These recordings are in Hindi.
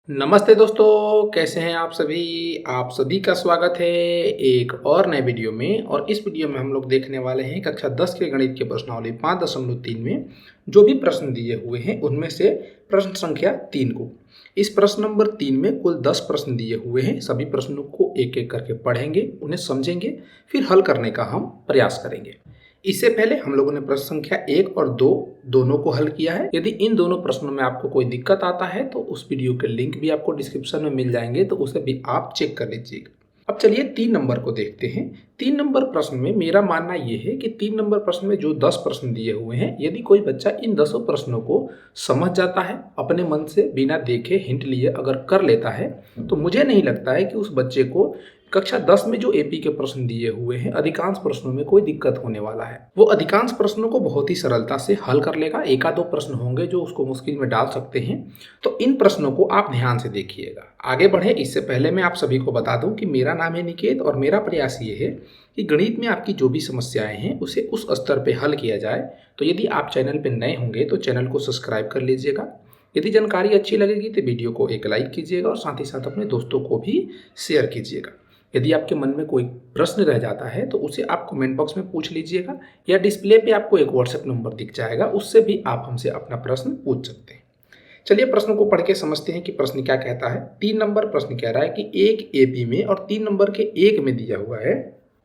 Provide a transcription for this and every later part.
नमस्ते दोस्तों, कैसे हैं आप सभी का स्वागत है एक और नए वीडियो में। और इस वीडियो में हम लोग देखने वाले हैं कक्षा 10 के गणित के प्रश्नावली 5.3 में जो भी प्रश्न दिए हुए हैं उनमें से प्रश्न संख्या 3 को। इस प्रश्न नंबर 3 में कुल 10 प्रश्न दिए हुए हैं। सभी प्रश्नों को एक एक करके पढ़ेंगे, उन्हें समझेंगे, फिर हल करने का हम प्रयास करेंगे। इससे पहले हम लोगों ने प्रश्न संख्या 1 और 2 दोनों को हल किया है। यदि इन दोनों प्रश्नों में आपको कोई दिक्कत आता है तो उस वीडियो के लिंक भी आपको डिस्क्रिप्शन में मिल जाएंगे, तो उसे भी आप चेक कर लीजिएगा। अब चलिए 3 नंबर को देखते हैं। 3 नंबर प्रश्न में मेरा मानना यह है कि 3 नंबर प्रश्न में जो 10 प्रश्न दिए हुए हैं, यदि कोई बच्चा इन 10 प्रश्नों को समझ जाता है, अपने मन से बिना देखे हिंट लिए अगर कर लेता है, तो मुझे नहीं लगता है कि उस बच्चे को कक्षा 10 में जो एपी के प्रश्न दिए हुए हैं अधिकांश प्रश्नों में कोई दिक्कत होने वाला है। वो अधिकांश प्रश्नों को बहुत ही सरलता से हल कर लेगा। एक आध दो प्रश्न होंगे जो उसको मुश्किल में डाल सकते हैं, तो इन प्रश्नों को आप ध्यान से देखिएगा। आगे बढ़े इससे पहले मैं आप सभी को बता दूं कि मेरा नाम है निकेत और मेरा प्रयास ये है कि गणित में आपकी जो भी समस्याएं हैं उसे उस स्तर पर हल किया जाए। तो यदि आप चैनल पर नए होंगे तो चैनल को सब्सक्राइब कर लीजिएगा। यदि जानकारी अच्छी लगेगी तो वीडियो को एक लाइक कीजिएगा और साथ ही साथ अपने दोस्तों को भी शेयर कीजिएगा। यदि आपके मन में कोई प्रश्न रह जाता है तो उसे आप कमेंट बॉक्स में पूछ लीजिएगा, या डिस्प्ले पे आपको एक व्हाट्सएप नंबर दिख जाएगा, उससे भी आप हमसे अपना प्रश्न पूछ सकते हैं। चलिए प्रश्न को पढ़ के समझते हैं कि प्रश्न क्या कहता है। 3 नंबर प्रश्न कह रहा है कि एक एबी में और 3 नंबर के एक में दिया हुआ है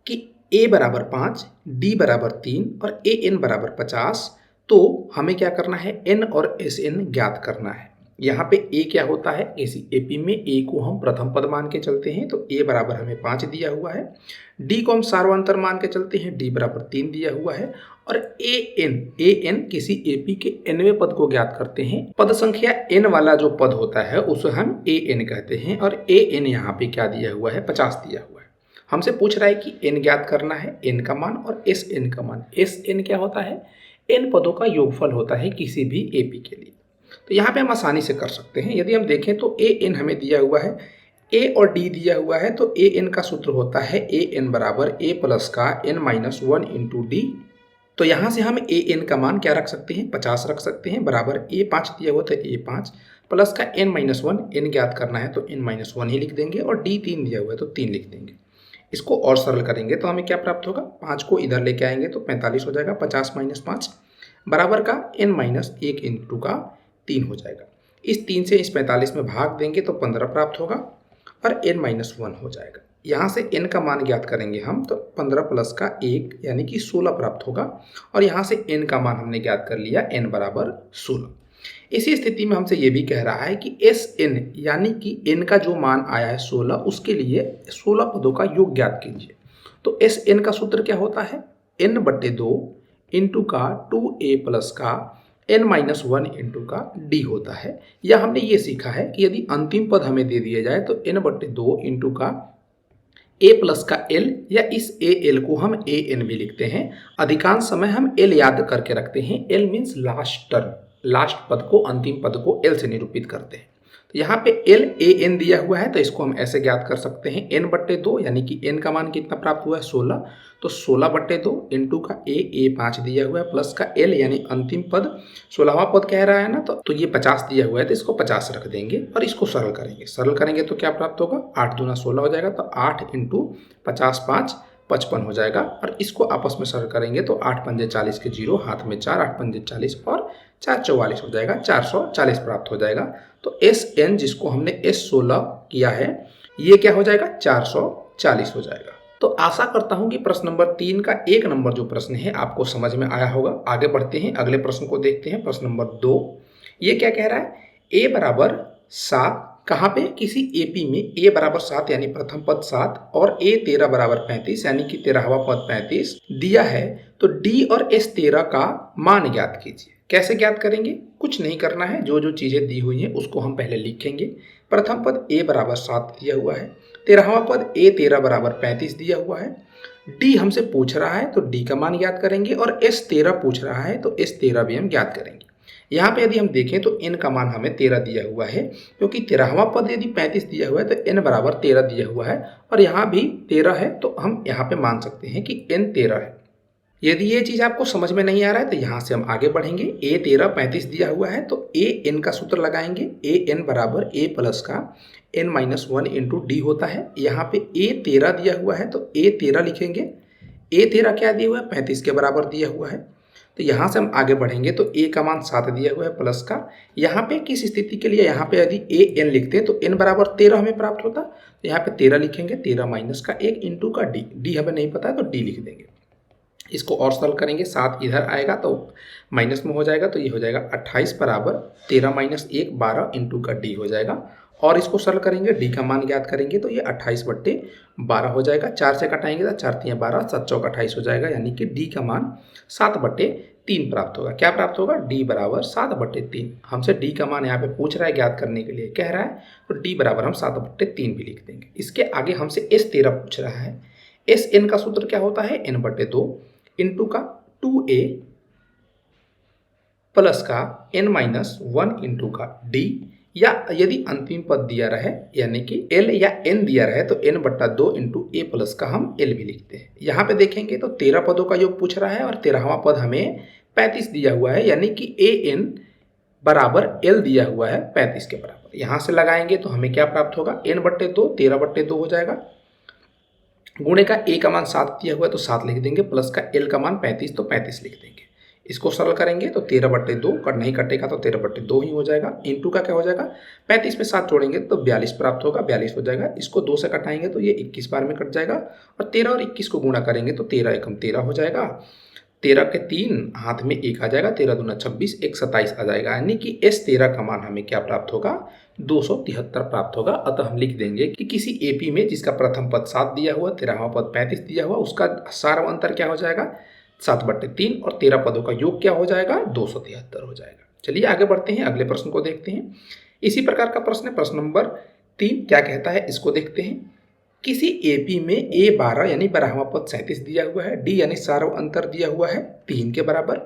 कि a बराबर 5, d बराबर 3 और an बराबर 50। तो हमें क्या करना है, n और sn ज्ञात करना है। यहाँ पे a क्या होता है, इसी एपी में a को हम प्रथम पद मान के चलते हैं, तो a बराबर हमें 5 दिया हुआ है। d को हम सार्वंतर मान के चलते हैं, d बराबर 3 दिया हुआ है। और an किसी एपी के nवें पद को ज्ञात करते हैं। पद संख्या n वाला जो पद होता है उसे हम an कहते हैं, और an यहाँ पे क्या दिया हुआ है, 50 दिया हुआ है। हमसे पूछ रहा है कि n ज्ञात करना है, n का मान और sn का मान। sn क्या होता है, n पदों का योगफल होता है किसी भी एपी के लिए। तो यहाँ पे हम आसानी से कर सकते हैं। यदि हम देखें तो ए एन हमें दिया हुआ है, ए और डी दिया हुआ है, तो ए एन का सूत्र होता है ए एन बराबर ए प्लस का एन माइनस 1 इंटू डी। तो यहाँ से हम ए एन का मान क्या रख सकते हैं, 50 रख सकते हैं, बराबर ए 5 दिया हुआ था, ए 5 प्लस का एन माइनस 1, एन ज्ञात करना है तो एन माइनस 1 ही लिख देंगे, और डी 3 दिया हुआ है तो 3 लिख देंगे। इसको और सरल करेंगे तो हमें क्या प्राप्त होगा, 5 को इधर लेके आएंगे तो 45 हो जाएगा, 50 माइनस 5 बराबर का एन माइनस 1 इंटू का 3 हो जाएगा। इस 3 से इस 45 में भाग देंगे तो 15 प्राप्त होगा और n माइनस 1 हो जाएगा। यहाँ से n का मान ज्ञात करेंगे हम, तो 15 प्लस का 1 यानी कि 16 प्राप्त होगा, और यहाँ से n का मान हमने ज्ञात कर लिया, n बराबर 16। इसी स्थिति में हमसे ये भी कह रहा है कि Sn यानी कि n का जो मान आया है 16, उसके लिए 16 पदों का योग ज्ञात कीजिए। तो Sn का सूत्र क्या होता है, n/2 इंटू का 2a प्लस का n माइनस 1 इंटू का d होता है। या हमने ये सीखा है कि यदि अंतिम पद हमें दे दिया जाए तो n/2 इंटू का a प्लस का l, या इस al को हम an भी लिखते हैं। अधिकांश समय हम l याद करके रखते हैं। l means last term, last पद को, अंतिम पद को l से निरूपित करते हैं। तो यहाँ पे l an दिया हुआ है, तो इसको हम ऐसे ज्ञात कर सकते हैं, n/2 यानी कि n का मान कितना प्राप्त हुआ है, 16, तो 16/2 इंटू का a 5 दिया हुआ है, प्लस का l यानी अंतिम पद 16वां पद कह रहा है ना, तो ये 50 दिया हुआ है, तो इसको 50 रख देंगे और इसको सरल करेंगे। सरल करेंगे तो क्या प्राप्त होगा, 8 दूना 16 हो जाएगा, तो 8 इंटू 50 5 55 हो जाएगा। और इसको आपस में सरल करेंगे तो 8 पंजे 40 के 0, हाथ में 4, 8 पंजे 40 और 4 44 हो जाएगा, 440 प्राप्त हो जाएगा। तो Sn जिसको हमने S16 किया है, ये क्या हो जाएगा, 440 हो जाएगा। तो आशा करता हूं कि प्रश्न नंबर 3 का 1 नंबर जो प्रश्न है आपको समझ में आया होगा। आगे बढ़ते हैं, अगले प्रश्न को देखते हैं। प्रश्न नंबर 2 ये क्या कह रहा है, a बराबर 7, कहाँ पे, किसी एपी में a बराबर 7 यानी प्रथम पद 7 और a 13 बराबर 35 यानी कि 13वां पद 35 दिया है, तो d और s 13 का मान ज्ञात कीजिए। कैसे ज्ञात करेंगे, कुछ नहीं करना है, जो जो चीजें दी हुई हैं उसको हम पहले लिखेंगे। प्रथम पद a बराबर 7 दिया हुआ है, 13वां पद a 13 बराबर 35 दिया हुआ है, d हमसे पूछ रहा है तो d का मान ज्ञात करेंगे, और s 13 पूछ रहा है तो s 13 भी हम ज्ञात करेंगे। यहाँ पे यदि हम देखें तो n का मान हमें 13 दिया हुआ है, क्योंकि 13वां पद यदि 35 दिया हुआ है तो n बराबर 13 दिया हुआ है, और यहाँ भी 13 है, तो हम यहाँ पे मान सकते हैं कि n 13 है। यदि ये चीज़ आपको समझ में नहीं आ रहा है तो यहाँ से हम आगे बढ़ेंगे। ए 13 35 दिया हुआ है तो ए एन का सूत्र लगाएंगे। ए एन बराबर ए प्लस का एन माइनस 1 इंटू डी होता है। यहाँ पे ए 13 दिया हुआ है तो ए 13 लिखेंगे। ए 13 क्या दिया हुआ है, 35 के बराबर दिया हुआ है। तो यहाँ से हम आगे बढ़ेंगे तो ए का मान 7 दिया हुआ है प्लस का, यहाँ पे किस स्थिति के लिए, यहाँ पे यदि ए एन लिखते हैं तो एन बराबर 13 हमें प्राप्त होता, तो यहाँ पे 13 लिखेंगे। 13 माइनस का 1 इंटू का डी, डी हमें नहीं पता है तो डी लिख देंगे। इसको और सरल करेंगे, 7 इधर आएगा तो माइनस में हो जाएगा, तो ये हो जाएगा 28 बराबर 13 माइनस 1 12 इंटू का डी हो जाएगा। और इसको सरल करेंगे, डी का मान ज्ञात करेंगे तो ये 28/12 हो जाएगा। 4 से कटाएंगे तो 4 3 12 7 चौक 28 हो जाएगा, यानी कि डी का मान 7/3 प्राप्त होगा। क्या प्राप्त होगा, डी बराबर 7/3। हमसे डी का मान यहाँ पे पूछ रहा है, ज्ञात करने के लिए कह रहा है, तो डी बराबर हम 7/3 भी लिख देंगे। इसके आगे हमसे S13 पूछ रहा है। एस एन का सूत्र क्या होता है, n/2 इंटू का 2a प्लस का n माइनस 1 इंटू का d, या यदि अंतिम पद दिया रहे यानी कि l या n दिया रहे तो n/2 इंटू a प्लस का हम l भी लिखते हैं। यहाँ पे देखेंगे तो 13 पदों का योग पूछ रहा है और 13वां पद हमें 35 दिया हुआ है, यानी कि an बराबर l दिया हुआ है 35 के बराबर। यहाँ से लगाएंगे तो हमें क्या प्राप्त होगा, n/2 13/2 हो जाएगा, गुणे का a का मान 7 दिया हुआ है तो 7 लिख देंगे, प्लस का l का मान 35 तो 35 लिख देंगे। इसको सरल करेंगे तो 13/2 कट नहीं कटेगा तो 13/2 ही हो जाएगा। इंटू का क्या हो जाएगा, 35 में 7 जोड़ेंगे तो 42 प्राप्त होगा, 42 हो जाएगा। इसको 2 से कटाएंगे तो ये 21 बार में कट जाएगा, और 13 और 21 को गुणा करेंगे तो 13 एकम 13 हो जाएगा। 13 के 3 हाथ में 1 आ जाएगा, 13 दूना 26 1 27 आ जाएगा, यानी कि S13 का मान हमें क्या प्राप्त होगा, 273 प्राप्त होगा। अतः हम लिख देंगे कि किसी एपी में जिसका प्रथम पद 7 दिया हुआ, 13वां पद 35 दिया हुआ, उसका सार अंतर क्या हो जाएगा, 7/3, और 13 पदों का योग क्या हो जाएगा, 273 हो जाएगा। चलिए आगे बढ़ते हैं, अगले प्रश्न को देखते हैं। इसी प्रकार का प्रश्न है, प्रश्न नंबर 3 क्या कहता है, इसको देखते हैं। किसी एपी में ए 12 यानी 12वां पद 37 दिया हुआ है, डी यानी सार्व अंतर दिया हुआ है 3 के बराबर।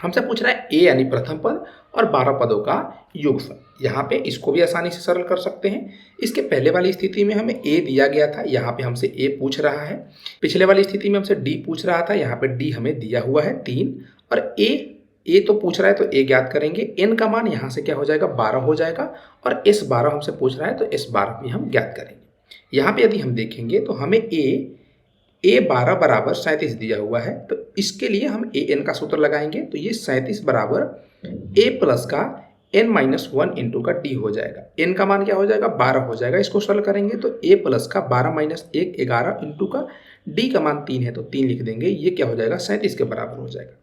हमसे पूछ रहा है ए यानी प्रथम पद और 12 पदों का योगफल। यहाँ पे इसको भी आसानी से सरल कर सकते हैं। इसके पहले वाली स्थिति में हमें ए दिया गया था, यहाँ पे हमसे ए पूछ रहा है। पिछले वाली स्थिति में हमसे डी पूछ रहा था, यहाँ पे डी हमें दिया हुआ है 3, और ए तो पूछ रहा है तो ए ज्ञात करेंगे। एन का मान यहाँ से क्या हो जाएगा, 12 हो जाएगा, और S12 हमसे पूछ रहा है तो S12 भी हम ज्ञात करेंगे। यहाँ पे यदि हम देखेंगे तो हमें ए 12 बराबर 37 दिया हुआ है, तो इसके लिए हम ए एन का सूत्र लगाएंगे तो ये 37 बराबर ए प्लस का n माइनस 1 इंटू का डी हो जाएगा। एन का मान क्या हो जाएगा, 12 हो जाएगा। इसको सरल करेंगे तो ए प्लस का 12 माइनस 1 11 इंटू का डी का मान 3 है तो 3 लिख देंगे, ये क्या हो जाएगा, 37 के बराबर हो जाएगा।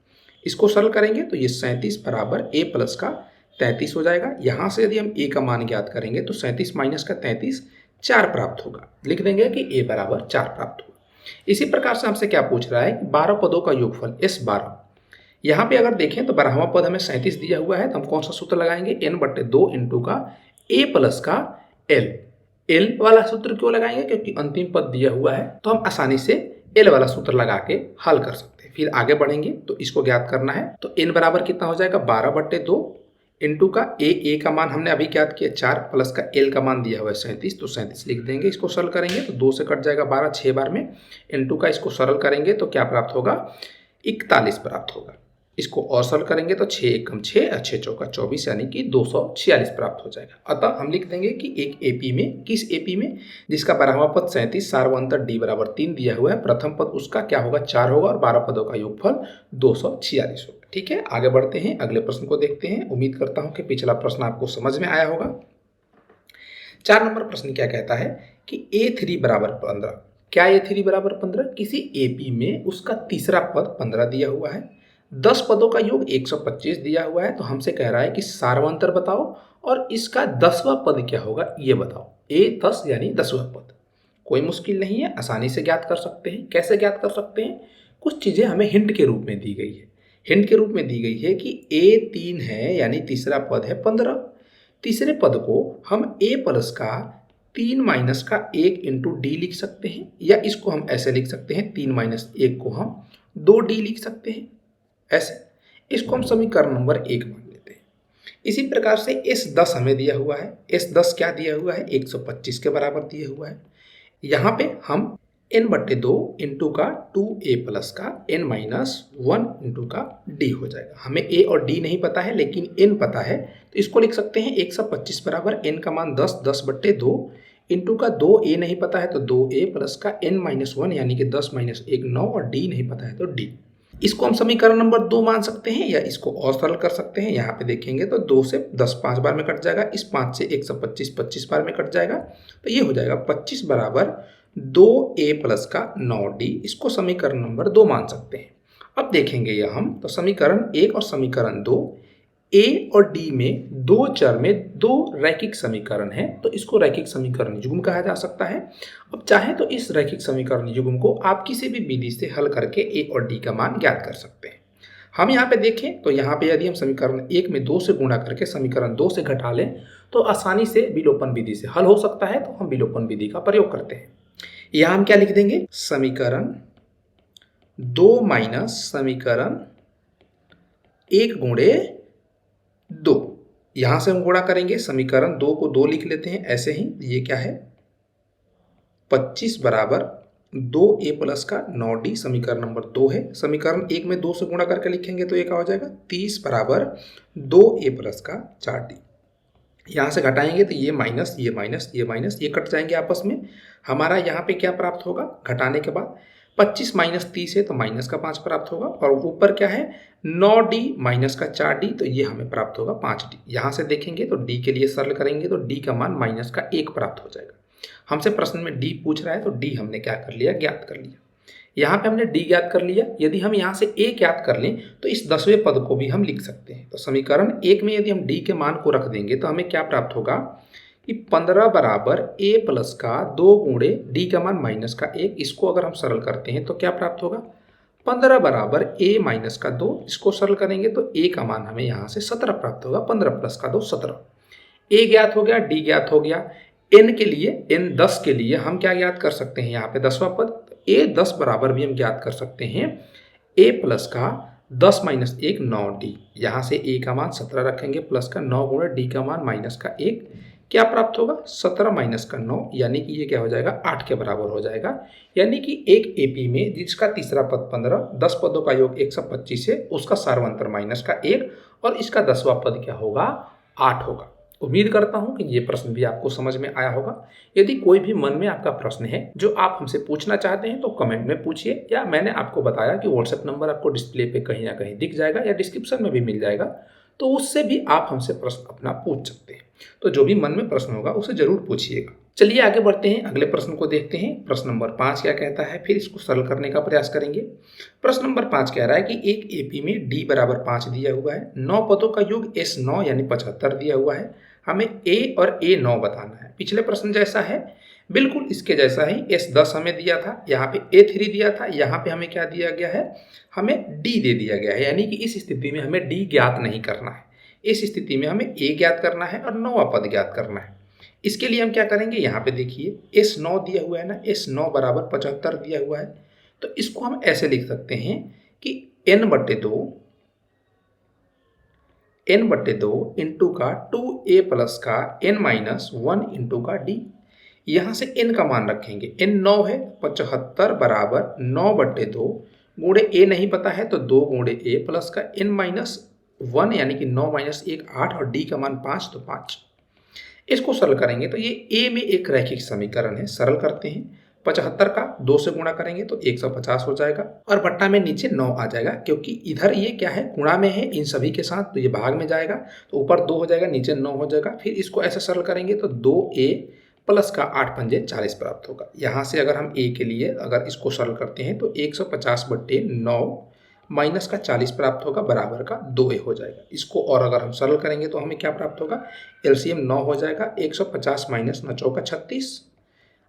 इसको सरल करेंगे तो ये 37 बराबर ए प्लस का 33 हो जाएगा। यहाँ से यदि हम ए का मान ज्ञात करेंगे तो 37 माइनस का 33 4 प्राप्त होगा, लिख देंगे कि ए बराबर 4 प्राप्त होगा। इसी प्रकार से हमसे क्या पूछ रहा है, 12 पदों का योगफल S12। यहाँ पे अगर देखें तो 12वां पद हमें 37 दिया हुआ है, तो हम कौन सा सूत्र लगाएंगे, n/2 इंटू का a प्लस का l। l वाला सूत्र क्यों लगाएंगे, क्योंकि अंतिम पद दिया हुआ है, तो हम आसानी से l वाला सूत्र लगा के हल कर सकते हैं। फिर आगे बढ़ेंगे तो इसको ज्ञात करना है, तो n बराबर कितना हो जाएगा, 12/2 इंटू का ए का मान हमने अभी ज्ञात किया 4, प्लस का एल का मान दिया हुआ है 37, तो 37 लिख देंगे। इसको सरल करेंगे तो 2 से कट जाएगा 12 6 बार में, इंटू का इसको सरल करेंगे तो क्या प्राप्त होगा, 41 प्राप्त होगा। इसको और सरल करेंगे तो 6 एकम 6 और 6 चौका 24, यानी कि 246 प्राप्त हो जाएगा। अतः हम लिख देंगे कि एक एपी में, किस एपी में, जिसका 12वां पद 37 सार्व अंतर डी बराबर 3 दिया हुआ है, प्रथम पद उसका क्या होगा, 4 होगा, और 12 पदों का योगफल 246 होगा। ठीक है, आगे बढ़ते हैं, अगले प्रश्न को देखते हैं। उम्मीद करता हूं कि पिछला प्रश्न आपको समझ में आया होगा। 4 नंबर प्रश्न क्या कहता है कि A3 बराबर 15। क्या A3 बराबर 15, किसी एपी में उसका तीसरा पद 15 दिया हुआ है, 10 पदों का योग 125 दिया हुआ है, तो हमसे कह रहा है कि सार्वंतर बताओ और इसका 10वां पद क्या होगा ये बताओ। A10 यानी 10वां पद, कोई मुश्किल नहीं है, आसानी से ज्ञात कर सकते हैं। कैसे ज्ञात कर सकते हैं, कुछ चीजें हमें हिंट के रूप में दी गई है। हिंट के रूप में दी गई है कि A3 है, यानी तीसरा पद है 15। तीसरे पद को हम A प्लस का 3 माइनस का 1 इंटू डी लिख सकते हैं, या इसको हम ऐसे लिख सकते हैं 3 माइनस 1 को हम 2D लिख सकते हैं ऐसे। इसको हम समीकरण नंबर 1 मान लेते हैं। इसी प्रकार से S10 हमें दिया हुआ है। S10 क्या दिया हुआ है, 125 के बराबर दिया हुआ है। यहाँ पे हम n/2 इंटू का 2a प्लस का n माइनस 1 इंटू का d हो जाएगा। हमें a और d नहीं पता है लेकिन n पता है, तो इसको लिख सकते हैं 125 बराबर n का मान 10, 10/2 इंटू का 2a नहीं पता है तो 2a प्लस का n माइनस 1 यानी कि 10 माइनस 1 9 और d नहीं पता है तो d। इसको हम समीकरण नंबर 2 मान सकते हैं या इसको और सरल कर सकते हैं। यहाँ पे देखेंगे तो 2 से 10 5 बार में कट जाएगा, इस 5 से 125 25 बार में कट जाएगा, तो ये हो जाएगा 25 बराबर 2a प्लस का 9d। इसको समीकरण नंबर 2 मान सकते हैं। अब देखेंगे ये हम तो समीकरण 1 और समीकरण 2 a और d में दो चर में दो रैखिक समीकरण है, तो इसको रैखिक समीकरण युग्म कहा जा सकता है। अब चाहे तो इस रैखिक समीकरण युग्म को आप किसी भी विधि से हल करके a और d का मान ज्ञात कर सकते हैं। हम यहाँ पे देखें तो यहाँ पे यदि हम समीकरण 1 में 2 से गुणा करके समीकरण 2 से घटा लें तो आसानी से विलोपन विधि से हल हो सकता है, तो हम विलोपन विधि का प्रयोग करते हैं। यहाँ हम क्या लिख देंगे, समीकरण 2 माइनस समीकरण 1 गुणे 2। यहां से हम गुणा करेंगे, समीकरण 2 को 2 लिख लेते हैं ऐसे ही। ये क्या है 25 बराबर 2a प्लस का 9d समीकरण नंबर 2 है। समीकरण 1 में 2 से गुणा करके लिखेंगे तो ये क्या हो जाएगा 30 बराबर 2a प्लस का 4d। यहाँ से घटाएंगे तो ये माइनस ये माइनस ये माइनस ये कट जाएंगे आपस में। हमारा यहाँ पे क्या प्राप्त होगा घटाने के बाद 25 माइनस 30 है तो माइनस का 5 प्राप्त होगा, और ऊपर क्या है 9d माइनस का 4d, तो ये हमें प्राप्त होगा 5d। यहाँ से देखेंगे तो d के लिए सरल करेंगे तो d का मान माइनस का 1 प्राप्त हो जाएगा। हमसे प्रश्न में d पूछ रहा है तो d हमने क्या कर लिया, ज्ञात कर लिया। यहाँ पे हमने d ज्ञात कर लिया। यदि हम यहाँ से a ज्ञात कर लें तो इस 10वें पद को भी हम लिख सकते हैं। तो समीकरण 1 में यदि हम d के मान को रख देंगे तो हमें क्या प्राप्त होगा कि 15 बराबर a प्लस का 2 गुणे d का मान माइनस का 1। इसको अगर हम सरल करते हैं तो क्या प्राप्त होगा 15 बराबर a माइनस का 2। इसको सरल करेंगे तो a का मान हमें यहाँ से 17 प्राप्त होगा। 15 प्लस का 2 17। a ज्ञात हो गया, d ज्ञात हो गया। n के लिए n 10 के लिए हम क्या ज्ञात कर सकते हैं, यहाँ पे 10वां पद a 10 बराबर भी हम ज्ञात कर सकते हैं a प्लस का 10 माइनस 1 9d। यहाँ से a का मान 17 रखेंगे प्लस का 9 गुणे d का मान माइनस का 1। क्या प्राप्त होगा 17 माइनस का 9 यानी कि ये क्या हो जाएगा 8 के बराबर हो जाएगा। यानी कि एक एपी में जिसका तीसरा पद 15 10 पदों का योग 125 है, उसका सार्वंतर माइनस का 1 और इसका 10वां पद क्या होगा 8 होगा। उम्मीद करता हूं कि ये प्रश्न भी आपको समझ में आया होगा। यदि कोई भी मन में आपका प्रश्न है जो आप हमसे पूछना चाहते हैं तो कमेंट में पूछिए, या मैंने आपको बताया कि व्हाट्सएप नंबर आपको डिस्प्ले पे कहीं ना कहीं दिख जाएगा या डिस्क्रिप्शन में भी मिल जाएगा, तो उससे भी आप हमसे प्रश्न अपना पूछ सकते हैं। तो जो भी मन में प्रश्न होगा उसे जरूर पूछिएगा। चलिए आगे बढ़ते हैं, अगले प्रश्न को देखते हैं। प्रश्न नंबर 5 क्या कहता है, फिर इसको सरल करने का प्रयास करेंगे। प्रश्न नंबर 5 कह रहा है कि एक एपी में d बराबर 5 दिया हुआ है, 9 पदों का योग S9 यानी 75 दिया हुआ है। हमें a और a9 बताना है। पिछले प्रश्न जैसा है, बिल्कुल इसके जैसा ही S10 हमें दिया था, यहाँ पे a3 दिया था, यहाँ पे हमें क्या दिया गया है, हमें d दे दिया गया है। यानी कि इस स्थिति में हमें d ज्ञात नहीं करना है, इस स्थिति में हमें a ज्ञात करना है और 9वां पद ज्ञात करना है। इसके लिए हम क्या करेंगे, यहाँ पे देखिए S9 दिया हुआ है ना, S9 बराबर 75 दिया हुआ है, तो इसको हम ऐसे लिख सकते हैं कि n/2 इंटू का 2a प्लस का n माइनस 1 इंटू का d। यहाँ से n का मान रखेंगे, n 9 है, 75 बराबर 9/2 गुणे a नहीं पता है तो 2 गुणे a प्लस का n माइनस 1 यानी कि 9 माइनस 1 8 और d का मान 5 तो 5। इसको सरल करेंगे तो ये a में एक रैखिक समीकरण है, सरल करते हैं। 75 का 2 से गुणा करेंगे तो 150 हो जाएगा और बट्टा में नीचे 9 आ जाएगा, क्योंकि इधर ये क्या है गुणा में है इन सभी के साथ, तो ये भाग में जाएगा तो ऊपर 2 हो जाएगा नीचे 9 हो जाएगा। फिर इसको ऐसे सरल करेंगे तो 2a प्लस का 8 पंजे 40 प्राप्त होगा। यहाँ से अगर हम a के लिए अगर इसको सरल करते हैं तो 150/9 माइनस का 40 प्राप्त होगा, बराबर का 2a हो जाएगा। इसको और अगर हम सरल करेंगे तो हमें क्या प्राप्त होगा, एलसीएम 9 हो जाएगा, 150 माइनस 9 चौका 36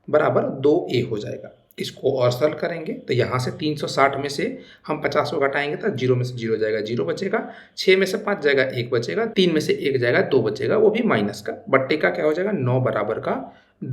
बराबर 2a हो जाएगा। इसको और सरल करेंगे तो यहाँ से 360 में से हम 50 को घटाएंगे तो 0 में से 0 जाएगा, 0 बचेगा, 6 में से 5 जाएगा, 1 बचेगा, 3 में से 1 जाएगा, 2 बचेगा, वो भी माइनस का, बट्टे का क्या हो जाएगा 9 बराबर का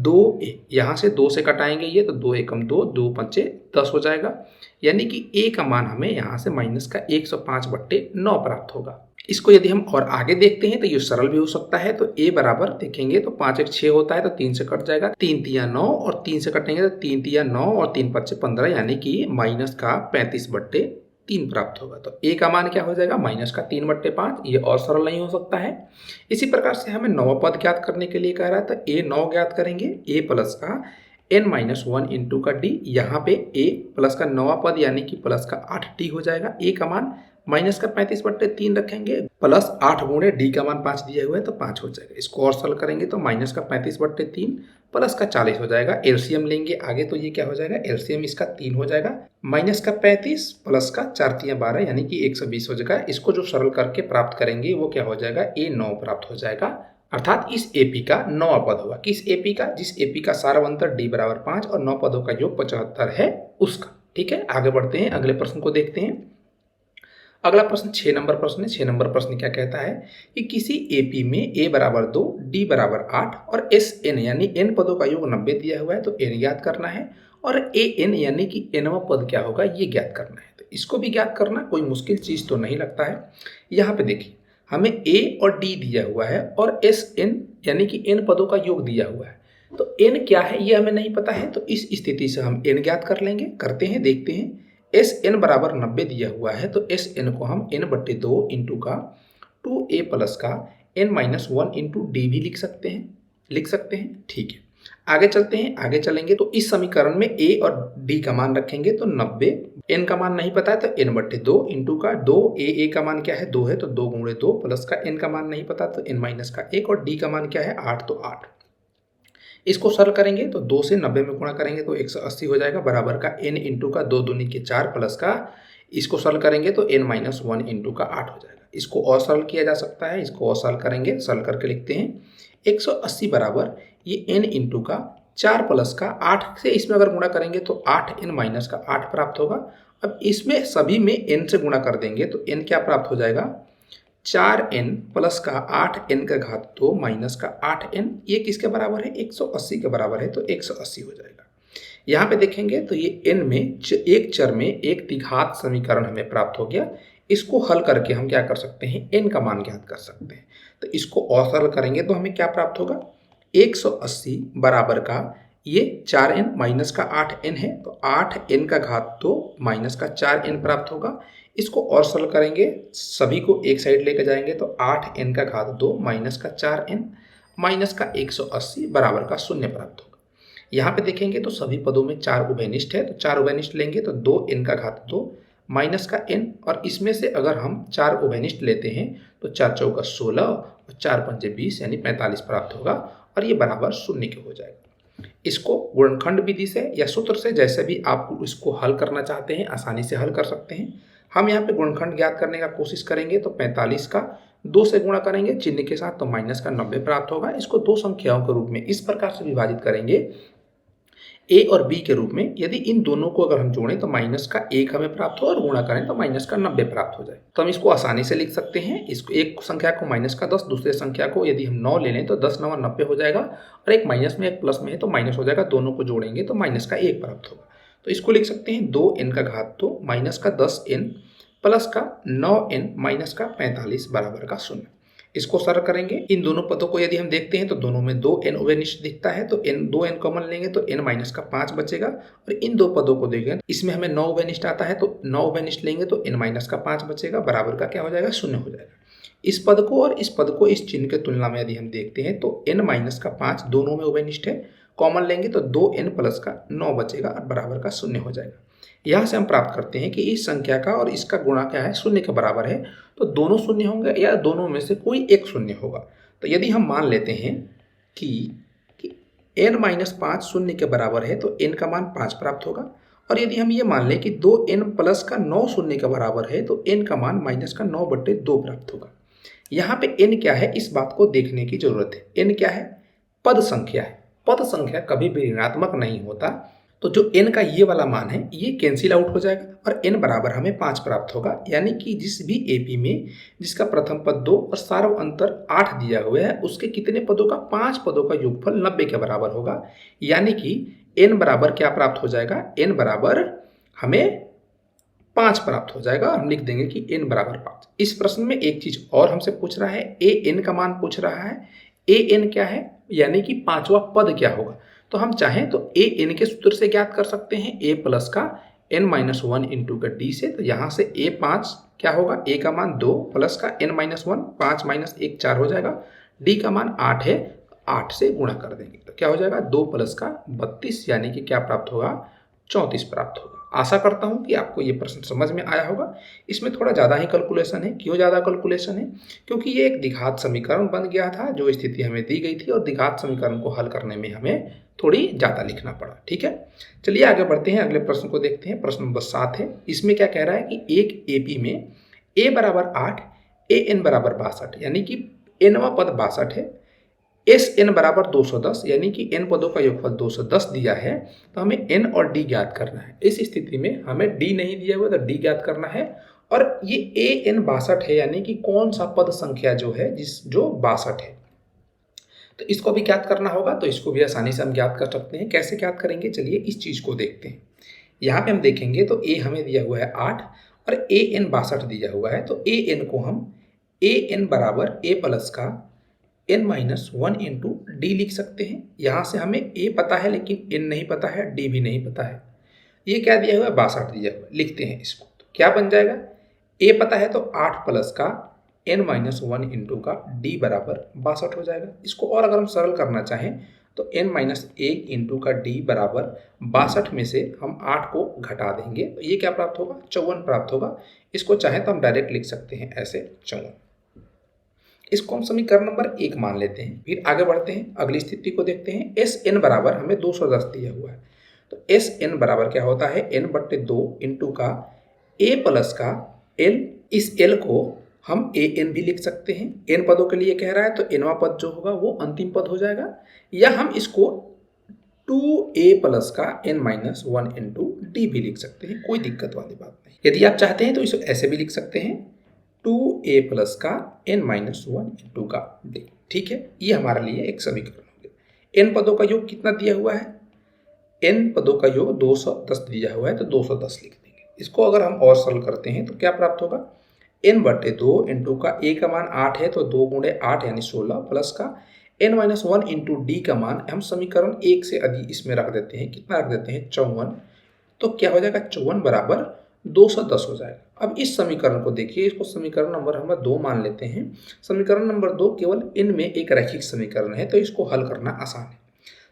2a। यहाँ से 2 से कटाएंगे ये तो 2 एकम 2, 2 पंचे 10 हो जाएगा। यानी कि a का मान हमें यहाँ से माइनस का 105/9 प्राप्त होगा। इसको यदि हम और आगे देखते हैं तो ये सरल भी हो सकता है। तो a बराबर देखेंगे तो 5 एक 6 होता है, तो 3 से कट जाएगा, 3 तिया 9 और 3 से कटेंगे तो 3 तिया 9 और 3 5 15, यानी कि माइनस का 35/3 प्राप्त होगा। तो a का मान क्या हो जाएगा, माइनस का 3/5। ये और सरल नहीं हो सकता है। इसी प्रकार से हमें नौवां पद ज्ञात करने के लिए कह रहा है, तो a 9 ज्ञात करेंगे। a प्लस का n-1 इंटू का d, यहाँ पे a प्लस का नौवां पद यानी कि प्लस का 8d हो जाएगा। a का मान माइनस का 35/3 रखेंगे, प्लस 8 गुणे डी का मान 5 दिया हुआ है तो 5 हो जाएगा। इसको और सरल करेंगे तो माइनस का 35/3 प्लस का 40 हो जाएगा। एलसीएम लेंगे आगे तो ये क्या हो जाएगा, एलसीएम इसका 3 हो जाएगा। माइनस का 35 प्लस का 4 तिया 12 यानी कि 120 हो जाएगा। इसको जो सरल करके प्राप्त करेंगे वो क्या हो जाएगा, A9 प्राप्त हो जाएगा। अर्थात इस एपी का 9वां पद होगा। किस एपी का, जिस एपी का सारवंतर d बराबर 5 और 9 पदों का योग 75 है उसका। ठीक है, आगे बढ़ते हैं, अगले प्रश्न को देखते हैं। अगला प्रश्न 6 नंबर प्रश्न है। 6 नंबर प्रश्न क्या कहता है कि किसी एपी में a बराबर 2, d बराबर 8 और sn यानी n पदों का योग 90 दिया हुआ है, तो n ज्ञात करना है और an यानी कि nवां पद क्या होगा ये ज्ञात करना है। तो इसको भी ज्ञात करना कोई मुश्किल चीज तो नहीं लगता है। यहाँ पे देखिए हमें a और d दिया हुआ है और sn यानी कि n पदों का योग दिया हुआ है, तो n क्या है ये हमें नहीं पता है। तो इस स्थिति से हम n ज्ञात कर लेंगे। करते हैं, देखते हैं। एस एन बराबर 90 दिया हुआ है, तो एस एन को हम n/2 इंटू का 2a प्लस का n-1 इंटू डी भी लिख सकते हैं। ठीक है, आगे चलते हैं। आगे चलेंगे तो इस समीकरण में a और d का मान रखेंगे तो 90, n का मान नहीं पता है तो n/2 इंटू का 2a का मान क्या है 2 है तो 2 गुणे 2 प्लस का n का मान नहीं पता तो n-1 और d का मान क्या है 8 तो 8। इसको सरल करेंगे तो 2 से 90 में गुणा करेंगे तो 180 हो जाएगा, बराबर का n इंटू का 2 दूनी के 4 प्लस का, इसको सरल करेंगे तो n-1 इंटू का 8 हो जाएगा। इसको और सरल किया जा सकता है, इसको और सरल करेंगे, सरल करके लिखते हैं 180 बराबर ये n इंटू का 4 प्लस का 8 से इसमें अगर गुणा करेंगे तो 8n-8 प्राप्त होगा। अब इसमें सभी में n से गुणा कर देंगे तो n क्या प्राप्त हो जाएगा, 4n प्लस का 8n का घात 2 माइनस का 8n, ये किसके बराबर है 180 के बराबर है, तो 180 हो जाएगा। यहाँ पे देखेंगे तो ये n में एक चर में एक द्विघात समीकरण हमें प्राप्त हो गया। इसको हल करके हम क्या कर सकते हैं, n का मान ज्ञात कर सकते हैं। तो इसको और सरल करेंगे तो हमें क्या प्राप्त होगा, 180 बराबर का ये 4n माइनस का 8n है तो 8n का घात 2 माइनस का 4n प्राप्त होगा। इसको और सरल करेंगे, सभी को एक साइड लेकर जाएंगे तो 8n का घात 2 माइनस का 4n माइनस का 180 बराबर का 0 प्राप्त होगा। यहाँ पे देखेंगे तो सभी पदों में 4 उभयनिष्ठ है, तो 4 उभयनिष्ठ लेंगे तो 2n का घात 2 माइनस का n, और इसमें से अगर हम 4 उभयनिष्ठ लेते हैं तो 4 चौका 16 और 4 पंजे 20 यानी 45 प्राप्त होगा और ये बराबर 0 के हो जाएगा। इसको गुणनखंड विधि से या सूत्र से जैसे भी आप इसको हल करना चाहते हैं आसानी से हल कर सकते हैं। हम यहाँ पे गुणनखंड ज्ञात करने का कोशिश करेंगे तो 45 का 2 से गुणा करेंगे चिन्ह के साथ तो माइनस का 90 प्राप्त होगा। इसको दो संख्याओं के रूप में इस प्रकार से विभाजित करेंगे a और b के रूप में। यदि इन दोनों को अगर हम जोड़ें तो माइनस का 1 हमें प्राप्त हो और गुणा करें तो माइनस का 90 प्राप्त हो जाए। तो हम इसको आसानी से लिख सकते हैं। इसको एक संख्या को माइनस का 10, दूसरे संख्या को यदि हम 9 ले लें तो 10 9 90 हो जाएगा, और एक माइनस में एक प्लस में है तो माइनस हो जाएगा। दोनों को जोड़ेंगे तो माइनस का 1 प्राप्त होगा। तो इसको लिख सकते हैं 2n का घात 2 माइनस का 10n प्लस का 9n माइनस का 45 बराबर का 0। इसको सरल करेंगे। इन दोनों पदों को यदि हम देखते हैं तो दोनों में 2n उभयनिष्ठ दिखता है तो n 2n कॉमन लेंगे तो n माइनस का 5 बचेगा, और इन दो पदों को देखें इसमें हमें 9 उभयनिष्ठ आता है तो 9 उभयनिष्ठ लेंगे तो n माइनस का 5 बचेगा, बराबर का क्या हो जाएगा 0 हो जाएगा। इस पद को और इस पद को इस चिन्ह के तुलना में यदि हम देखते हैं तो n माइनस का 5 दोनों में उभयनिष्ठ है, कॉमन लेंगे तो 2n प्लस का 9 बचेगा और बराबर का 0 हो जाएगा। यहाँ से हम प्राप्त करते हैं कि इस संख्या का और इसका गुणा क्या है 0 के बराबर है, तो दोनों शून्य होंगे या दोनों में से कोई एक शून्य होगा। तो यदि हम मान लेते हैं कि n-5 शून्य के बराबर है तो n का मान 5 प्राप्त होगा, और यदि हम ये मान लें कि 2n प्लस का 9 शून्य के बराबर है तो n का मान माइनस का 9/2 प्राप्त होगा। यहाँ पे n क्या है इस बात को देखने की जरूरत है। n क्या है, पद संख्या है। पद संख्या कभी भी ऋणात्मक नहीं होता, तो जो n का ये वाला मान है ये कैंसिल आउट हो जाएगा और n बराबर हमें 5 प्राप्त होगा। यानी कि जिस भी एपी में जिसका प्रथम पद 2 और सार्व अंतर 8 दिया हुआ है उसके कितने पदों का 5 पदों का योगफल 90 के बराबर होगा। यानी कि n बराबर क्या प्राप्त हो जाएगा, n बराबर हमें 5 प्राप्त हो जाएगा। हम लिख देंगे कि n बराबर 5। इस प्रश्न में एक चीज और हमसे पूछ रहा है, ए एन का मान पूछ रहा है। ए एन क्या है, यानी कि पांचवा पद क्या होगा। तो हम चाहें तो ए एन के सूत्र से ज्ञात कर सकते हैं, ए प्लस का n माइनस वन इंटू का डी से। तो यहाँ से ए 5 क्या होगा, ए का मान 2 प्लस का n माइनस वन, 5 माइनस 1 4 हो जाएगा। डी का मान 8 है, 8 से गुणा कर देंगे तो क्या हो जाएगा, 2 प्लस का 32, यानी कि क्या प्राप्त होगा, 34 प्राप्त होगा। आशा करता हूं कि आपको ये प्रश्न समझ में आया होगा। इसमें थोड़ा ज़्यादा ही कैलकुलेशन है। क्यों ज़्यादा कैलकुलेशन है, क्योंकि ये एक द्विघात समीकरण बन गया था, जो स्थिति हमें दी गई थी, और द्विघात समीकरण को हल करने में हमें थोड़ी ज़्यादा लिखना पड़ा। ठीक है, चलिए आगे बढ़ते हैं, अगले प्रश्न को देखते हैं। प्रश्न नंबर 7 है। इसमें क्या कह रहा है कि एक एपी में ए बराबर 8, ए एन बराबर 62, यानी कि एनवा पद 62 है, एस एन बराबर 210, यानी कि एन पदों का योगफल 210 दिया है। तो हमें एन और डी ज्ञात करना है। इस स्थिति में हमें डी नहीं दिया हुआ, तो डी ज्ञात करना है। और ये ए एन 62 है, यानी कि कौन सा पद संख्या जो है जो 62 है, तो इसको भी ज्ञात करना होगा। तो इसको भी आसानी से हम ज्ञात कर सकते हैं। कैसे ज्ञात करेंगे, चलिए इस चीज को देखते हैं। यहाँ पे हम देखेंगे तो ए हमें दिया हुआ है 8 और ए एन 62 दिया हुआ है। तो ए एन को हम ए एन बराबर ए प्लस का n minus one into D लिख सकते हैं। यहाँ से हमें a पता है लेकिन n नहीं पता है, d भी नहीं पता है। ये क्या दिया हुआ है, 62 दिया हुआ है। लिखते हैं इसको, तो क्या बन जाएगा, a पता है तो 8 प्लस का n माइनस वन इंटू का d बराबर 62 हो जाएगा। इसको और अगर हम सरल करना चाहें तो n माइनस 1 इंटू का d बराबर 62 में से हम 8 को घटा देंगे, तो ये क्या प्राप्त होगा, 54 प्राप्त होगा। इसको चाहें तो हम डायरेक्ट लिख सकते हैं ऐसे 54। इसको हम समीकरण नंबर 1 मान लेते हैं। फिर आगे बढ़ते हैं, अगली स्थिति को देखते हैं। एस एन बराबर हमें 210 दिया हुआ है। तो एस एन बराबर क्या होता है, n बट्टे 2 इंटू का a प्लस का l। इस l को हम ए एन भी लिख सकते हैं। n पदों के लिए कह रहा है तो nवां पद जो होगा वो अंतिम पद हो जाएगा। या हम इसको 2a प्लस का n minus one into D भी लिख सकते हैं, कोई दिक्कत वाली बात नहीं। यदि आप चाहते हैं तो इसे ऐसे भी लिख सकते हैं, 2a प्लस का n माइनस वन इंटू का d। ठीक है, ये हमारे लिए एक समीकरण हो गया। n पदों का योग कितना दिया हुआ है, n पदों का योग 210 दिया हुआ है, तो 210 लिख देंगे। इसको अगर हम और सरल करते हैं तो क्या प्राप्त होगा, n बटे 2 इंटू का a का मान 8 है तो 2 गुणे 8 यानी 16 प्लस का n minus one into d का मान हम समीकरण 1 से अधिक इसमें रख देते हैं। कितना रख देते हैं, 54। तो क्या हो जाएगा, 54 बराबर 210 हो जाएगा। अब इस समीकरण को देखिए, इसको समीकरण नंबर हम 2 मान लेते हैं। समीकरण नंबर 2 केवल इनमें एक रैखिक समीकरण है, तो इसको हल करना आसान है।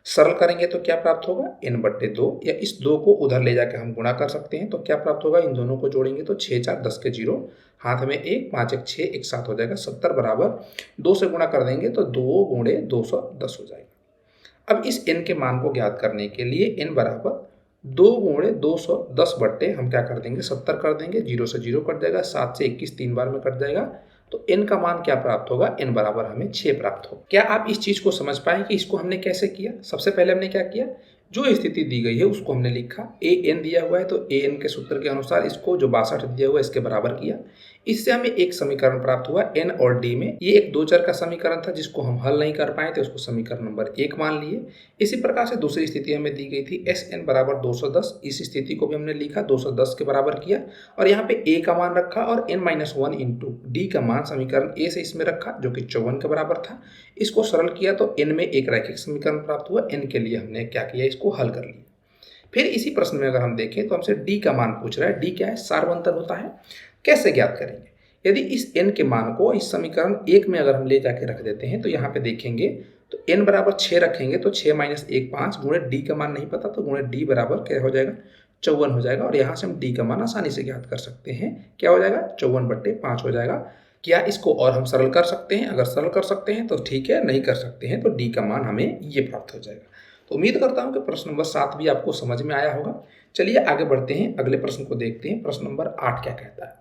सरल करेंगे तो क्या प्राप्त होगा, n बट्टे 2, या इस 2 को उधर ले जाकर हम गुणा कर सकते हैं। तो क्या प्राप्त होगा, इन दोनों को जोड़ेंगे तो 6 4 10 के 0, हाथ में 1, 5 1 6, 1 7 हो जाएगा। 70 बराबर 2 से गुणा कर देंगे तो 2 गुणे 210 हो जाएगा। अब इस n के मान को ज्ञात करने के लिए n बराबर 2 गुणे 210 बट्टे हम क्या कर देंगे, 70 कर देंगे। 0 से 0 कट जाएगा, 7 से 21 3 बार में कट जाएगा। तो n का मान क्या प्राप्त होगा, n बराबर हमें 6 प्राप्त होगा। क्या आप इस चीज को समझ पाए कि इसको हमने कैसे किया। सबसे पहले हमने क्या किया, जो स्थिति दी गई है उसको हमने लिखा। ए एन दिया हुआ है तो ए एन के सूत्र के अनुसार इसको जो 62 दिया हुआ है इसके बराबर किया। इससे हमें एक समीकरण प्राप्त हुआ एन और डी में। ये एक दो चर का समीकरण था जिसको हम हल नहीं कर पाए थे, उसको समीकरण नंबर 1 मान लिए। इसी प्रकार से दूसरी स्थिति हमें दी गई थी एस एन बराबर 210। इस स्थिति को भी हमने लिखा, 210 के बराबर किया और यहाँ पे ए का मान रखा और n minus one into d का मान समीकरण ए से इसमें रखा जो कि 54 के बराबर था। इसको सरल किया तो एन में एक रैखिक समीकरण प्राप्त हुआ। एन के लिए हमने क्या किया, इसको हल कर लिया। फिर इसी प्रश्न में अगर हम देखें तो हमसे डी का मान पूछ रहा है। डी क्या है, सार्वंतर होता है। कैसे ज्ञात करेंगे, यदि इस n के मान को इस समीकरण 1 में अगर हम ले जाके रख देते हैं तो यहाँ पे देखेंगे तो n बराबर 6 रखेंगे तो 6 माइनस 1 5 गुणे डी का मान नहीं पता तो गुणे डी बराबर क्या हो जाएगा, 54 हो जाएगा। और यहाँ से हम डी का मान आसानी से ज्ञात कर सकते हैं। क्या हो जाएगा, 54 बट्टे 5 हो जाएगा। क्या इसको और हम सरल कर सकते हैं, अगर सरल कर सकते हैं तो ठीक है, नहीं कर सकते हैं तो डी का मान हमें ये प्राप्त हो जाएगा। तो उम्मीद करता हूं कि प्रश्न नंबर 7 भी आपको समझ में आया होगा। चलिए आगे बढ़ते हैं, अगले प्रश्न को देखते हैं। प्रश्न नंबर 8 क्या कहता है।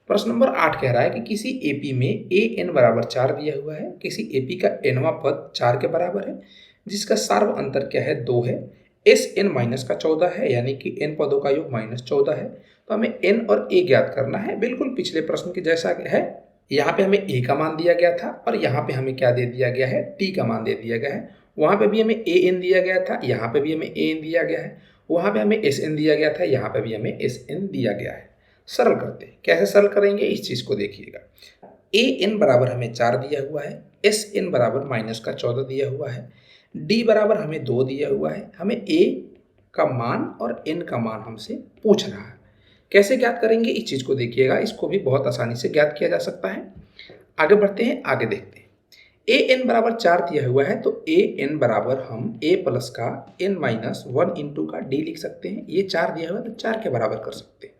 प्रश्न नंबर 8 कह रहा है कि किसी एपी में ए एन बराबर 4 दिया हुआ है। किसी एपी का एनवा पद 4 के बराबर है जिसका सार्व अंतर क्या है, 2 है। एस एन माइनस का 14 है, यानी कि एन पदों का योग माइनस 14 है। तो हमें एन और ए ज्ञात करना है, बिल्कुल पिछले प्रश्न के जैसा है। यहाँ पे हमें ए का मान दिया गया था और यहाँ पे हमें क्या दे दिया गया है, टी का मान दे दिया गया है। वहाँ पे भी हमें ए एन दिया गया था, यहाँ पे भी हमें ए एन दिया गया है। वहाँ पे हमें एस एन दिया गया था, यहाँ पे भी हमें एस एन दिया गया है। सरल करते हैं। कैसे सरल करेंगे इस चीज़ को देखिएगा। ए एन बराबर हमें 4 दिया हुआ है, एस एन बराबर -14 दिया हुआ है, डी बराबर हमें 2 दिया हुआ है। हमें ए का मान और एन का मान हमसे पूछ रहा है। कैसे ज्ञात करेंगे इस चीज़ को देखिएगा। इसको भी बहुत आसानी से ज्ञात किया जा सकता है। आगे बढ़ते हैं, आगे देखते हैं। ए एन बराबर 4 दिया हुआ है तो ए एन बराबर हम ए प्लस का एन माइनस 1 इंटू का डी लिख सकते हैं। ये 4 दिया हुआ है तो 4 के बराबर कर सकते हैं।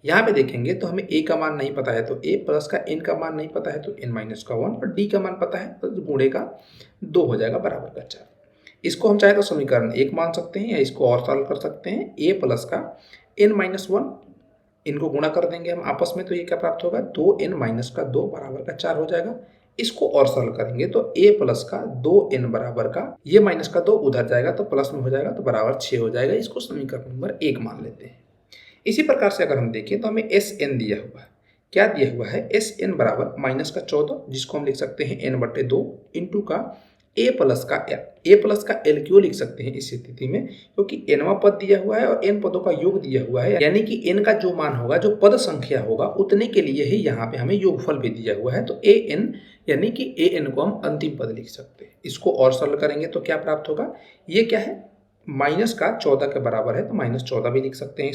यहाँ पे देखेंगे तो हमें ए का मान नहीं पता है तो ए प्लस का एन का मान नहीं पता है तो एन माइनस का 1 और डी का मान पता है तो गुणे का 2 हो जाएगा बराबर का 4। इसको हम चाहे तो समीकरण 1 मान सकते हैं या इसको और सॉल्व कर सकते हैं। ए प्लस का एन माइनस 1, इनको गुणा कर देंगे हम आपस में तो ये क्या प्राप्त होगा 2n माइनस का 2 बराबर का 4 हो जाएगा। इसको और सॉल्व करेंगे तो a प्लस का 2n बराबर का ये माइनस का 2 उधर जाएगा तो प्लस में हो जाएगा तो बराबर 6 हो जाएगा। इसको समीकरण नंबर 1 मान लेते हैं। इसी प्रकार से अगर हम देखें तो हमें एस एन दिया हुआ है। क्या दिया हुआ है एस एन बराबर -14 जिसको हम लिख सकते हैं n/2 इंटू का ए प्लस का एल क्यों लिख सकते हैं इस स्थिति में, क्योंकि nवां पद दिया हुआ है और n पदों का योग दिया हुआ है, यानी कि n का जो मान होगा, जो पद संख्या होगा उतने के लिए ही यहाँ पे हमें योगफल भी दिया हुआ है। तो ए एन यानी कि ए एन को हम अंतिम पद लिख सकते हैं। इसको और सरल करेंगे तो क्या प्राप्त होगा, ये क्या है -14 के बराबर है तो -14 भी लिख सकते हैं।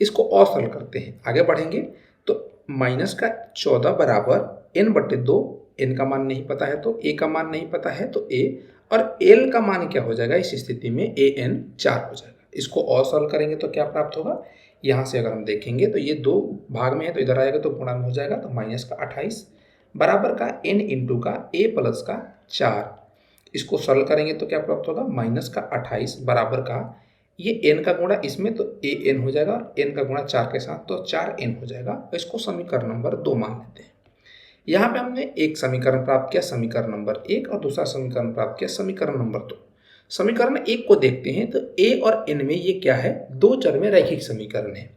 इसको और सरल करते हैं, आगे बढ़ेंगे तो -14 बराबर n/2, n का मान नहीं पता है तो a का मान नहीं पता है तो a, और l का मान क्या हो जाएगा इस स्थिति में an 4 हो जाएगा। इसको और सॉल्व करेंगे तो क्या प्राप्त होगा, यहाँ से अगर हम देखेंगे तो ये 2 भाग में है तो इधर आएगा तो गुणा में हो जाएगा तो -28 बराबर का n इंटू का a प्लस का 4। इसको सरल करेंगे तो क्या प्राप्त होगा -28 बराबर का ये n का गुणा इसमें तो an हो जाएगा और n का गुणा 4 के साथ तो 4n हो जाएगा। तो इसको समीकरण नंबर 2 मान लेते हैं। यहाँ पे हमने एक समीकरण प्राप्त किया समीकरण नंबर 1 और दूसरा समीकरण प्राप्त किया समीकरण नंबर 2। समीकरण 1 को देखते हैं तो a और n में ये क्या है, 2 चर में रैखिक समीकरण है।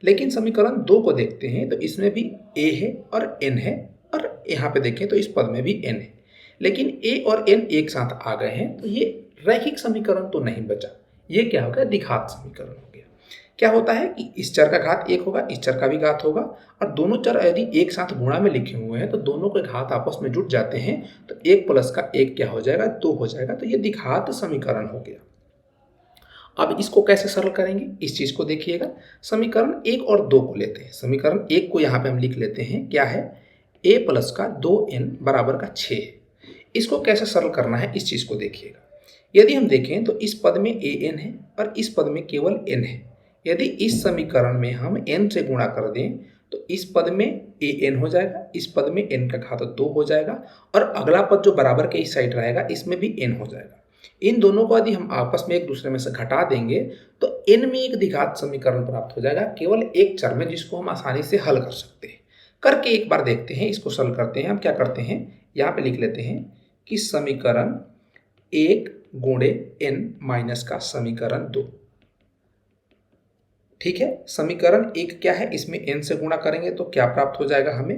लेकिन समीकरण 2 को देखते हैं तो इसमें भी a है और n है और यहाँ पे देखें तो इस पद में भी n है, लेकिन a और n एक साथ आ गए हैं तो ये रैखिक समीकरण तो नहीं बचा, ये क्या हो गया, द्विघात समीकरण हो गया। क्या होता है कि इस चर का घात 1 होगा, इस चर का भी घात होगा, और दोनों चर यदि एक साथ गुणा में लिखे हुए हैं तो दोनों के घात आपस में जुड़ जाते हैं तो 1 प्लस का 1 क्या हो जाएगा, 2 हो जाएगा। तो ये द्विघात समीकरण हो गया। अब इसको कैसे सरल करेंगे इस चीज को देखिएगा। समीकरण 1 और 2 को लेते हैं। समीकरण 1 को यहाँ पे हम लिख लेते हैं, क्या है, a प्लस का 2n बराबर का 6 है। इसको कैसे सरल करना है इस चीज को देखिएगा। यदि हम देखें तो इस पद में an है और इस पद में केवल n है। यदि इस समीकरण में हम n से गुणा कर दें तो इस पद में an हो जाएगा, इस पद में n का घात 2 हो जाएगा, और अगला पद जो बराबर के इस साइड रहेगा इसमें भी n हो जाएगा। इन दोनों को यदि हम आपस में एक दूसरे में से घटा देंगे तो n में एक द्विघात समीकरण प्राप्त हो जाएगा केवल एक चर में, जिसको हम आसानी से हल कर सकते हैं। करके एक बार देखते हैं, इसको सरल करते हैं। हम क्या करते हैं, यहाँ पे लिख लेते हैं कि समीकरण 1 गुणे n माइनस का समीकरण 2। ठीक है, समीकरण 1 क्या है, इसमें n से गुणा करेंगे तो क्या प्राप्त हो जाएगा हमें,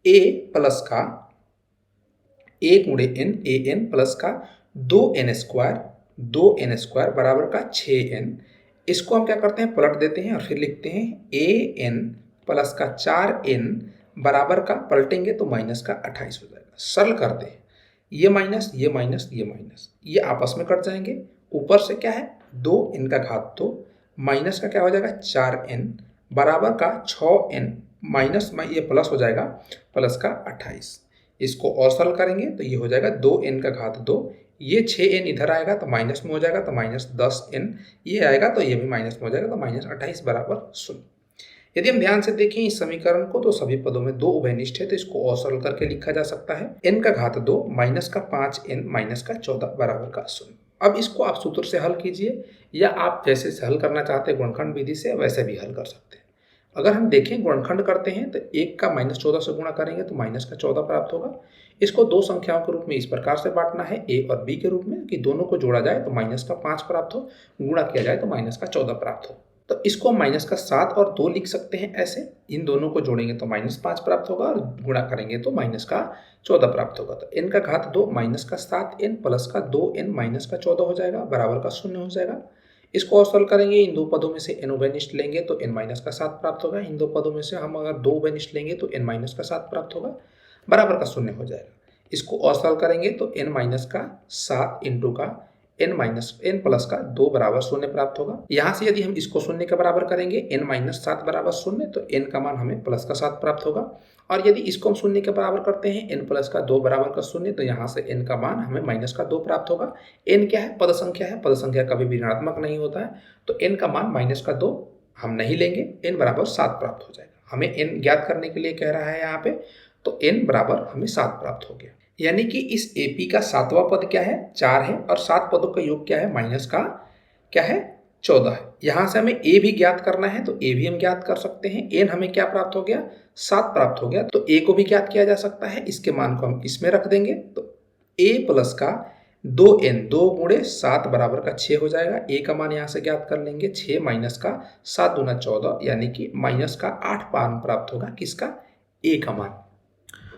a प्लस का a गुणे n, a n प्लस का 2n स्क्वायर बराबर का 6n। इसको हम क्या करते हैं, पलट देते हैं और फिर लिखते हैं a n प्लस का 4n बराबर का, पलटेंगे तो माइनस का 28 हो जाएगा। सरल करते हैं, ये माइनस ये माइनस ये माइनस ये आपस में कट जाएंगे। ऊपर से क्या है 2n का घात 2 माइनस का क्या हो जाएगा 4n बराबर का 6n माइनस में ये प्लस हो जाएगा प्लस का 28। इसको और सरल करेंगे तो ये हो जाएगा 2n का घात 2, ये 6n इधर आएगा तो माइनस में हो जाएगा तो -10n, ये आएगा तो ये भी माइनस में हो जाएगा तो -28 बराबर 0। यदि हम ध्यान से देखें इस समीकरण को तो सभी पदों में 2 उभयनिष्ठ है तो इसको और सरल करके लिखा जा सकता है। n का घात 2 माइनस का 5n माइनस का 14 बराबर का 0। अब इसको आप सूत्र से हल कीजिए या आप जैसे से हल करना चाहते हैं गुणनखंड विधि से वैसे भी हल कर सकते हैं। अगर हम देखें गुणनखंड करते हैं तो 1 का -14 से गुणा करेंगे तो -14 प्राप्त होगा। इसको 2 संख्याओं के रूप में इस प्रकार से बांटना है a और b के रूप में कि दोनों को जोड़ा जाए तो -5 प्राप्त हो, गुणा किया जाए तो -14 प्राप्त हो। तो इसको -7 और 2 लिख सकते हैं ऐसे, इन दोनों को जोड़ेंगे तो -5 प्राप्त होगा और गुणा करेंगे तो -14 प्राप्त होगा। तो n का घात 2 -7n प्लस का 2n -14 हो जाएगा बराबर का 0 हो जाएगा। इसको और सॉल्व करेंगे, इन दो पदों में से n उभयनिष्ठ लेंगे तो n माइनस का 7 प्राप्त होगा। इन दो पदों में से हम अगर 2 उभयनिष्ठ लेंगे तो n माइनस का 7 प्राप्त होगा, बराबर का 0 हो जाएगा। इसको और सॉल्व करेंगे तो n माइनस का 7 इंटू का n प्लस का 2 बराबर 0 प्राप्त होगा। यहाँ से यदि हम इसको 0 के बराबर करेंगे n माइनस 7 बराबर 0 तो n का मान हमें प्लस का 7 प्राप्त होगा। और यदि इसको हम 0 के बराबर करते हैं n प्लस का 2 बराबर का 0 तो यहाँ से n का मान हमें माइनस का 2 प्राप्त होगा। n क्या है? पद संख्या है, पद संख्या कभी भी ऋणात्मक नहीं होता है, तो n का मान माइनस का 2 हम नहीं लेंगे, n बराबर 7 प्राप्त हो जाएगा। हमें n ज्ञात करने के लिए कह रहा है यहाँ पे, तो n बराबर हमें 7 प्राप्त हो गया। यानी कि इस AP का 7वां पद क्या है? 4 है, और 7 पदों का योग क्या है? माइनस का क्या है? 14 है। यहाँ से हमें A भी ज्ञात करना है तो A भी हम ज्ञात कर सकते हैं। n हमें क्या प्राप्त हो गया? 7 प्राप्त हो गया, तो A को भी ज्ञात किया जा सकता है। इसके मान को हम इसमें रख देंगे तो A प्लस का 2n, 2 गुणे 7 बराबर का 6 हो जाएगा। A का मान यहाँ से ज्ञात कर लेंगे, 6 माइनस का 7 दूना 14, यानी कि माइनस का 8 मान प्राप्त होगा। किसका? A का मान।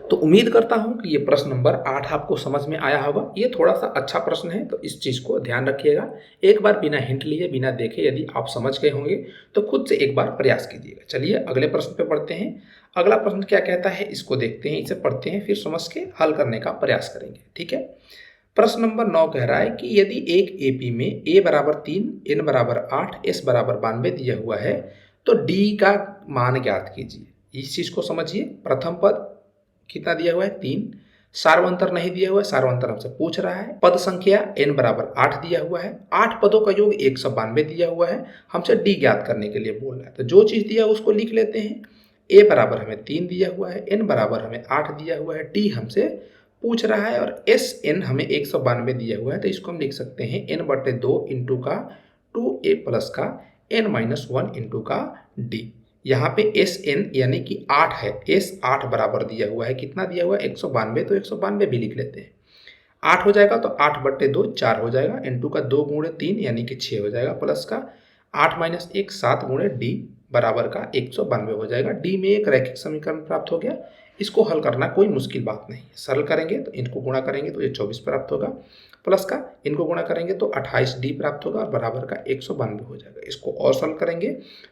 तो उम्मीद करता हूं कि ये प्रश्न नंबर 8 आपको समझ में आया होगा। ये थोड़ा सा अच्छा प्रश्न है तो इस चीज़ को ध्यान रखिएगा। एक बार बिना हिंट लिए, बिना देखे यदि आप समझ गए होंगे तो खुद से एक बार प्रयास कीजिएगा। चलिए अगले प्रश्न पे पढ़ते हैं। अगला प्रश्न क्या कहता है इसको देखते हैं, इसे पढ़ते हैं, फिर समझ के हल करने का प्रयास करेंगे। ठीक है। प्रश्न नंबर 9 कह रहा है कि यदि एक AP में a बराबर 3, n बराबर 8, s बराबर 92 दिया हुआ है तो d का मान ज्ञात कीजिए। इस चीज़ को समझिए। प्रथम पद कितना दिया हुआ है? 3। सार्वंतर नहीं दिया हुआ है, सार्वंतर हमसे पूछ रहा है। पद संख्या n बराबर 8 दिया हुआ है, 8 पदों का योग 192 दिया हुआ है, हमसे d ज्ञात करने के लिए बोल रहा है। तो जो चीज़ दिया उसको लिख लेते हैं। a बराबर हमें 3 दिया हुआ है, n बराबर हमें 8 दिया हुआ है, d हमसे पूछ रहा है, और n हमें 192 दिया हुआ है। तो इसको हम लिख सकते हैं n/2 इंटू का 2a प्लस का n-1 इंटू का d। यहाँ पे Sn यानी कि 8 है, S 8 बराबर दिया हुआ है। कितना दिया हुआ है? 192, तो 192 भी लिख लेते हैं। 8 हो जाएगा तो 8/2 4 हो जाएगा, इंटू का 2 गुणे 3 यानी कि 6 हो जाएगा, प्लस का 8 माइनस 1 7 गुणे d बराबर का 192 हो जाएगा। d में एक रैखिक समीकरण प्राप्त हो गया। इसको हल करना कोई मुश्किल बात नहीं है। सरल करेंगे तो इनको गुणा करेंगे तो ये 24 प्राप्त होगा, प्लस का इनको गुणा करेंगे तो 28d प्राप्त होगा और बराबर का 192 हो जाएगा। इसको और सरल करेंगे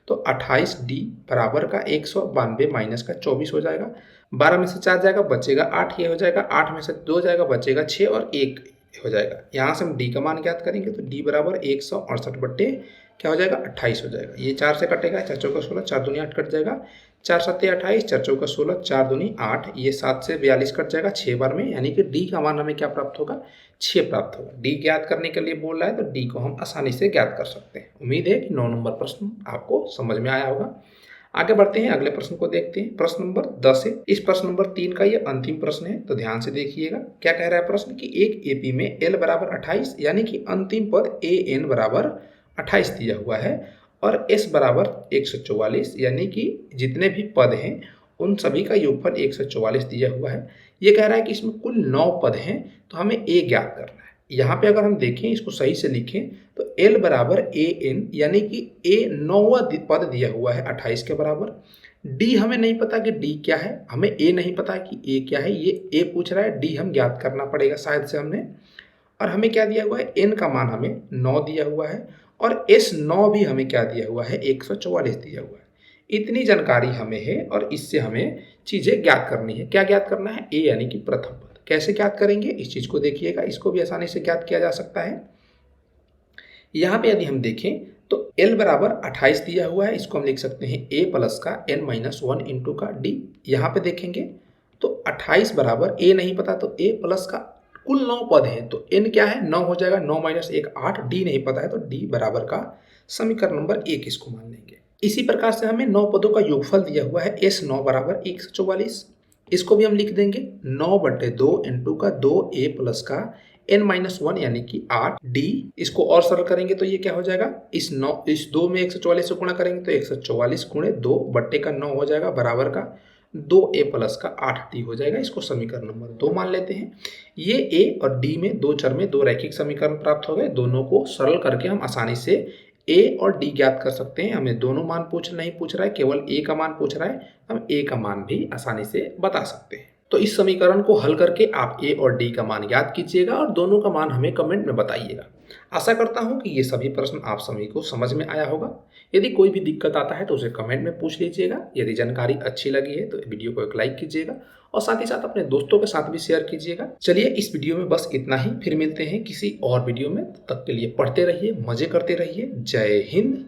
तो 28d बराबर का 192 माइनस का 24 हो जाएगा। 12 में से 4 जाएगा, बचेगा 8, ये हो जाएगा। 8 में से 2 जाएगा, बचेगा 6 और 1 हो जाएगा। यहाँ से हम d का मान ज्ञात करेंगे तो d बराबर 168 बट्टे क्या हो जाएगा? 28 हो जाएगा। ये 4 से कटेगा, 4 चौका 16, 4 दूनी 8 कट जाएगा, 4 सत्ते 28, 4 चौका 16, 4 दूनी 8, ये 7 से 42 कट जाएगा 6 बार में, यानी कि d का मान हमें क्या प्राप्त होगा? 6 प्राप्त होगा। d ज्ञात करने के लिए बोल रहा है तो d को हम आसानी से ज्ञात कर सकते हैं। उम्मीद है कि 9 नंबर प्रश्न आपको समझ में आया होगा। आगे बढ़ते हैं, अगले प्रश्न को देखते हैं। प्रश्न नंबर 10 है। इस प्रश्न नंबर 3 का ये अंतिम प्रश्न है, तो ध्यान से देखिएगा। क्या कह रहा है प्रश्न कि एक AP में l बराबर 28 यानी कि अंतिम पद an बराबर 28 दिया हुआ है और s बराबर 144 यानी कि जितने भी पद हैं उन सभी का योगफल 144 दिया हुआ है। ये कह रहा है कि इसमें कुल 9 पद हैं, तो हमें a ज्ञात करना है। यहाँ पे अगर हम देखें, इसको सही से लिखें तो l बराबर an यानी कि a 9वां पद दिया हुआ है 28 के बराबर। d हमें नहीं पता कि d क्या है, हमें a नहीं पता कि a क्या है, ये a पूछ रहा है, d हम ज्ञात करना पड़ेगा शायद से हमने। और हमें क्या दिया हुआ है? n का मान हमें 9 दिया हुआ है और s 9 भी हमें क्या दिया हुआ है? 144 दिया हुआ है। इतनी जानकारी हमें है और इससे हमें चीज़ें ज्ञात करनी है। क्या ज्ञात करना है? a यानी कि प्रथम पद। कैसे ज्ञात करेंगे इस चीज़ को देखिएगा, इसको भी आसानी से ज्ञात किया जा सकता है। यहाँ पे यदि हम देखें तो l बराबर 28 दिया हुआ है, इसको हम लिख सकते हैं a प्लस का n-1 इंटू का d। यहाँ पे देखेंगे तो 28 बराबर a नहीं पता तो a प्लस का कुल 9 पद हैं तो n क्या है? 9 हो जाएगा, 9 माइनस 1 8, d नहीं पता है तो d बराबर का समीकरण नंबर 1 इसको मान लेंगे। इसी प्रकार से हमें 9 पदों का योगफल दिया हुआ है s 9 बराबर 144, इसको भी हम लिख देंगे 9/2 इंटू का 2a प्लस का n-1 यानी कि 8d। इसको और सरल करेंगे तो ये क्या हो जाएगा? इस 2 में 144 से गुणा करेंगे तो 144 गुणे 2 बट्टे का 9 हो जाएगा, बराबर का 2a प्लस का 8d हो जाएगा। इसको समीकरण नंबर 2 मान लेते हैं। ये a और d में दो चर में दो रैखिक समीकरण प्राप्त हो गए। दोनों को सरल करके हम आसानी से a और d ज्ञात कर सकते हैं। हमें दोनों मान नहीं पूछ रहा है, केवल a का मान पूछ रहा है, हम a का मान भी आसानी से बता सकते हैं। तो इस समीकरण को हल करके आप ए और डी का मान ज्ञात कीजिएगा और दोनों का मान हमें कमेंट में बताइएगा। आशा करता हूं कि ये सभी प्रश्न आप सभी को समझ में आया होगा। यदि कोई भी दिक्कत आता है तो उसे कमेंट में पूछ लीजिएगा। यदि जानकारी अच्छी लगी है तो वीडियो को एक लाइक कीजिएगा और साथ ही साथ अपने दोस्तों के साथ भी शेयर कीजिएगा। चलिए इस वीडियो में बस इतना ही, फिर मिलते हैं किसी और वीडियो में। तब तक के लिए पढ़ते रहिए, मजे करते रहिए। जय हिंद,